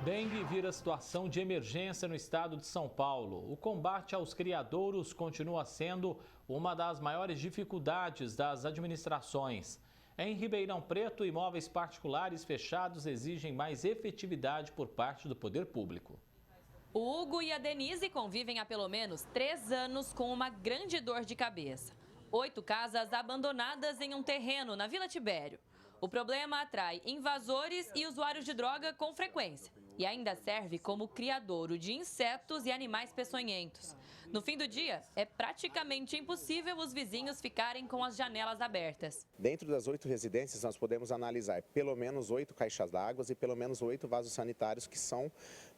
Dengue vira situação de emergência no estado de São Paulo. O combate aos criadouros continua sendo uma das maiores dificuldades das administrações. Em Ribeirão Preto, imóveis particulares fechados exigem mais efetividade por parte do poder público. O Hugo e a Denise convivem há pelo menos 3 anos com uma grande dor de cabeça. 8 casas abandonadas em um terreno na Vila Tibério. O problema atrai invasores e usuários de droga com frequência. E ainda serve como criadouro de insetos e animais peçonhentos. No fim do dia, é praticamente impossível os vizinhos ficarem com as janelas abertas. Dentro das 8 residências, nós podemos analisar pelo menos 8 caixas d'água e pelo menos 8 vasos sanitários que são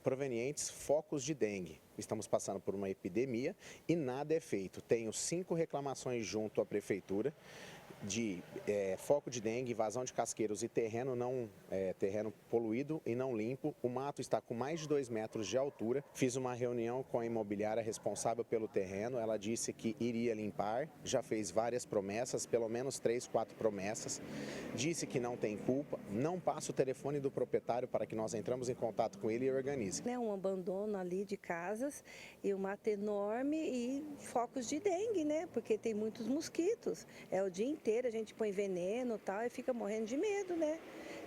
provenientes focos de dengue. Estamos passando por uma epidemia e nada é feito. Tenho 5 reclamações junto à prefeitura de foco de dengue, vazão de casqueiros e terreno poluído e não limpo. O mato está com mais de 2 metros de altura. Fiz uma reunião com a imobiliária responsável pelo terreno. Ela disse que iria limpar, já fez várias promessas, pelo menos 3, 4 promessas. Disse que não tem culpa, não passa o telefone do proprietário para que nós entramos em contato com ele e organize. É um abandono ali de casas e um mato enorme e focos de dengue, né? Porque tem muitos mosquitos. É o dia inteiro, a gente põe veneno e tal e fica morrendo de medo, né?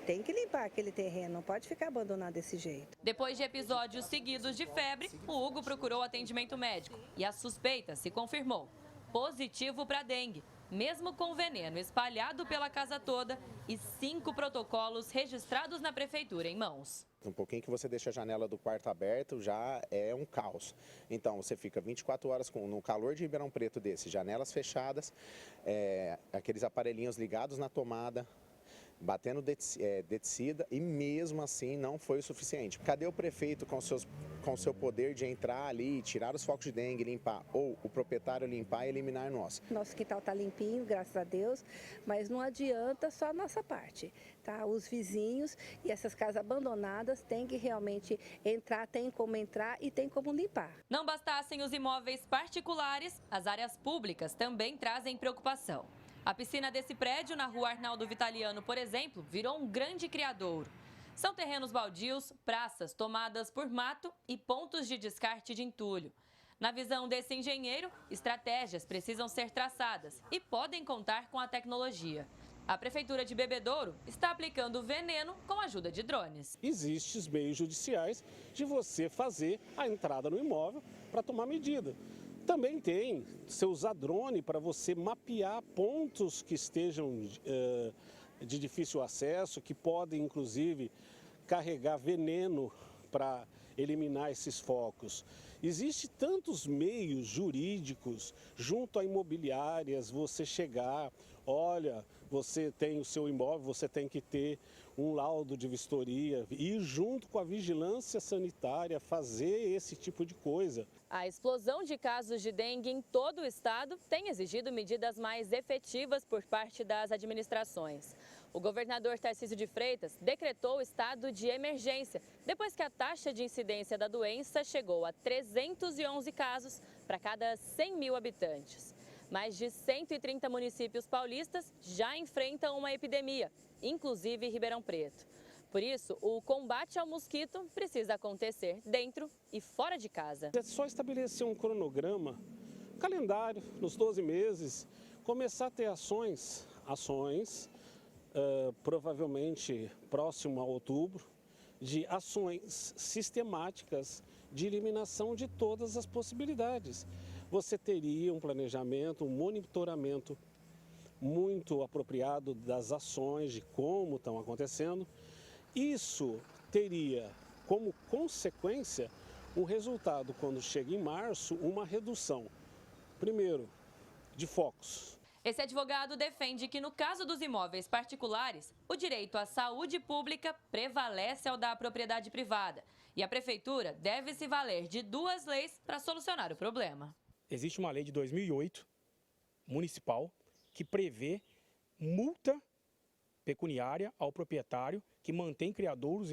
Tem que limpar aquele terreno, não pode ficar abandonado desse jeito. Depois de episódios seguidos de febre, o Hugo procurou atendimento médico e a suspeita se confirmou. Positivo para dengue, mesmo com veneno espalhado pela casa toda e 5 protocolos registrados na prefeitura em mãos. Um pouquinho que você deixa a janela do quarto aberto já é um caos. Então você fica 24 horas no calor de Ribeirão Preto desse, janelas fechadas, aqueles aparelhinhos ligados na tomada, batendo deticida e mesmo assim não foi o suficiente. Cadê o prefeito com seu poder de entrar ali e tirar os focos de dengue, limpar, ou o proprietário limpar e eliminar nós? Nosso quintal está limpinho, graças a Deus, mas não adianta só a nossa parte, tá? Os vizinhos e essas casas abandonadas têm que realmente entrar, tem como entrar e tem como limpar. Não bastassem os imóveis particulares, as áreas públicas também trazem preocupação. A piscina desse prédio, na rua Arnaldo Vitaliano, por exemplo, virou um grande criadouro. São terrenos baldios, praças tomadas por mato e pontos de descarte de entulho. Na visão desse engenheiro, estratégias precisam ser traçadas e podem contar com a tecnologia. A Prefeitura de Bebedouro está aplicando veneno com a ajuda de drones. Existem meios judiciais de você fazer a entrada no imóvel para tomar medida. Também tem, você usar drone para você mapear pontos que estejam de difícil acesso, que podem inclusive carregar veneno para eliminar esses focos. Existem tantos meios jurídicos junto a imobiliárias, você chegar, olha, você tem o seu imóvel, você tem que ter um laudo de vistoria e junto com a vigilância sanitária fazer esse tipo de coisa. A explosão de casos de dengue em todo o estado tem exigido medidas mais efetivas por parte das administrações. O governador Tarcísio de Freitas decretou o estado de emergência, depois que a taxa de incidência da doença chegou a 311 casos para cada 100 mil habitantes. Mais de 130 municípios paulistas já enfrentam uma epidemia, inclusive Ribeirão Preto. Por isso, o combate ao mosquito precisa acontecer dentro e fora de casa. É só estabelecer um cronograma, calendário, nos 12 meses, começar a ter ações provavelmente próximo a outubro, de ações sistemáticas de eliminação de todas as possibilidades. Você teria um planejamento, um monitoramento muito apropriado das ações, de como estão acontecendo. Isso teria como consequência um resultado, quando chega em março, uma redução, primeiro, de focos. Esse advogado defende que, no caso dos imóveis particulares, o direito à saúde pública prevalece ao da propriedade privada. E a prefeitura deve se valer de 2 leis para solucionar o problema. Existe uma lei de 2008, municipal, que prevê multa pecuniária ao proprietário que mantém criadouros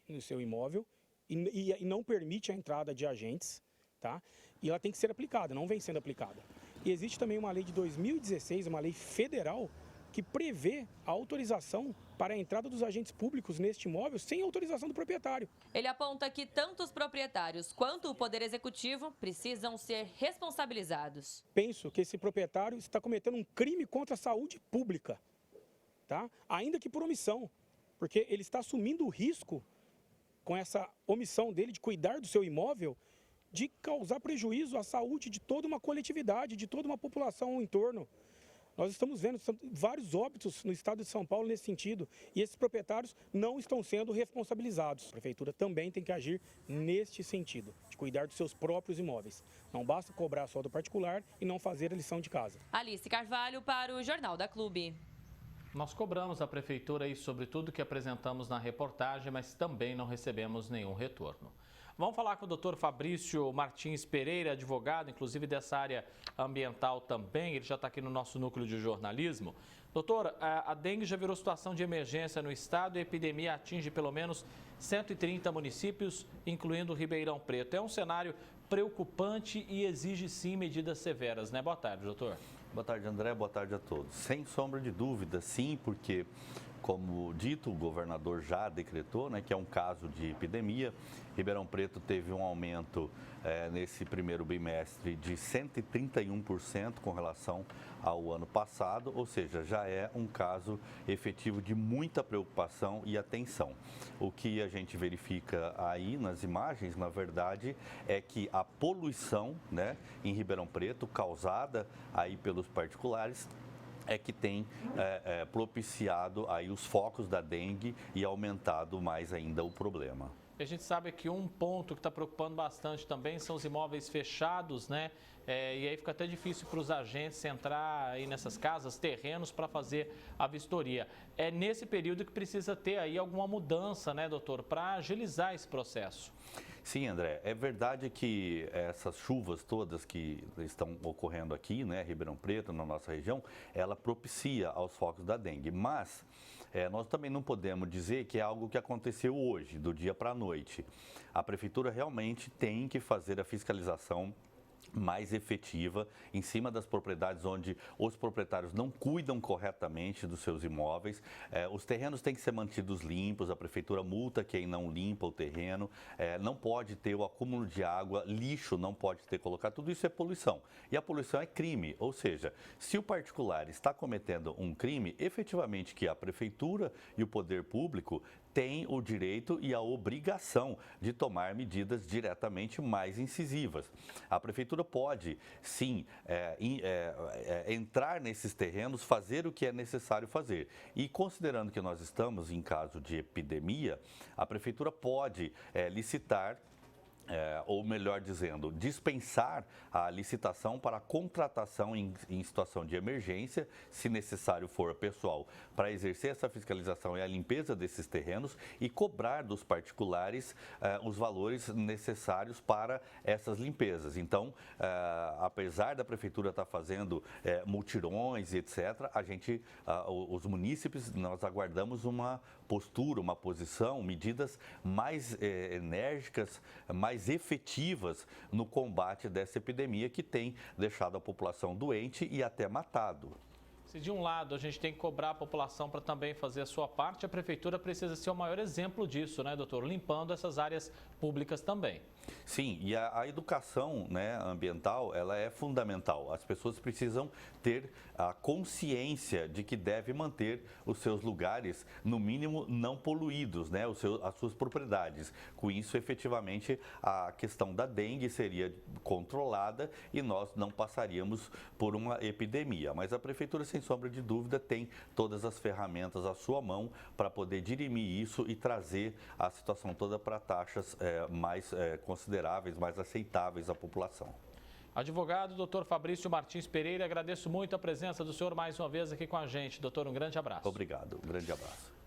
no seu imóvel e não permite a entrada de agentes, tá? E ela tem que ser aplicada, não vem sendo aplicada. E existe também uma lei de 2016, uma lei federal, que prevê a autorização para a entrada dos agentes públicos neste imóvel sem autorização do proprietário. Ele aponta que tanto os proprietários quanto o Poder Executivo precisam ser responsabilizados. Penso que esse proprietário está cometendo um crime contra a saúde pública, tá? Ainda que por omissão, porque ele está assumindo o risco, com essa omissão dele de cuidar do seu imóvel, de causar prejuízo à saúde de toda uma coletividade, de toda uma população ao entorno. Nós estamos vendo vários óbitos no estado de São Paulo nesse sentido, e esses proprietários não estão sendo responsabilizados. A prefeitura também tem que agir neste sentido, de cuidar dos seus próprios imóveis. Não basta cobrar só do particular e não fazer a lição de casa. Alice Carvalho para o Jornal da Clube. Nós cobramos a prefeitura aí sobre tudo que apresentamos na reportagem, mas também não recebemos nenhum retorno. Vamos falar com o doutor Fabrício Martins Pereira, advogado, inclusive dessa área ambiental também. Ele já está aqui no nosso núcleo de jornalismo. Doutor, a dengue já virou situação de emergência no estado e a epidemia atinge pelo menos 130 municípios, incluindo Ribeirão Preto. É um cenário preocupante e exige sim medidas severas, né? Boa tarde, doutor. Boa tarde, André. Boa tarde a todos. Sem sombra de dúvida, sim, porque, como dito, o governador já decretou, né, que é um caso de epidemia. Ribeirão Preto teve um aumento nesse primeiro bimestre de 131% com relação ao ano passado, ou seja, já é um caso efetivo de muita preocupação e atenção. O que a gente verifica aí nas imagens, na verdade, é que a poluição, né, em Ribeirão Preto, causada aí pelos particulares, é que tem propiciado aí os focos da dengue e aumentado mais ainda o problema. A gente sabe que um ponto que está preocupando bastante também são os imóveis fechados, né? E aí fica até difícil para os agentes entrar aí nessas casas, terrenos, para fazer a vistoria. É nesse período que precisa ter aí alguma mudança, né, doutor, para agilizar esse processo. Sim, André, é verdade que essas chuvas todas que estão ocorrendo aqui, né, Ribeirão Preto, na nossa região, ela propicia aos focos da dengue, mas nós também não podemos dizer que é algo que aconteceu hoje, do dia para a noite. A prefeitura realmente tem que fazer a fiscalização mais efetiva em cima das propriedades onde os proprietários não cuidam corretamente dos seus imóveis. Os terrenos têm que ser mantidos limpos, a prefeitura multa quem não limpa o terreno, não pode ter o acúmulo de água, lixo não pode ter colocado, tudo isso é poluição. E a poluição é crime, ou seja, se o particular está cometendo um crime, efetivamente que a prefeitura e o poder público tem o direito e a obrigação de tomar medidas diretamente mais incisivas. A prefeitura pode, sim, entrar nesses terrenos, fazer o que é necessário fazer. E considerando que nós estamos em caso de epidemia, a prefeitura pode licitar, ou melhor dizendo, dispensar a licitação para a contratação em situação de emergência, se necessário for pessoal, para exercer essa fiscalização e a limpeza desses terrenos e cobrar dos particulares os valores necessários para essas limpezas. Então, apesar da prefeitura estar fazendo mutirões e etc., os munícipes, nós aguardamos uma postura, uma posição, medidas mais enérgicas, mais efetivas no combate dessa epidemia que tem deixado a população doente e até matado. Se de um lado a gente tem que cobrar a população para também fazer a sua parte, a prefeitura precisa ser o maior exemplo disso, né, doutor? Limpando essas áreas públicas também. Sim, e a educação, né, ambiental, ela é fundamental. As pessoas precisam ter a consciência de que deve manter os seus lugares, no mínimo, não poluídos, né, as suas propriedades. Com isso, efetivamente, a questão da dengue seria controlada e nós não passaríamos por uma epidemia. Mas a prefeitura, sem sombra de dúvida, tem todas as ferramentas à sua mão para poder dirimir isso e trazer a situação toda para taxas mais consideráveis, mais aceitáveis à população. Advogado, doutor Fabrício Martins Pereira, agradeço muito a presença do senhor mais uma vez aqui com a gente. Doutor, um grande abraço. Obrigado, um grande abraço.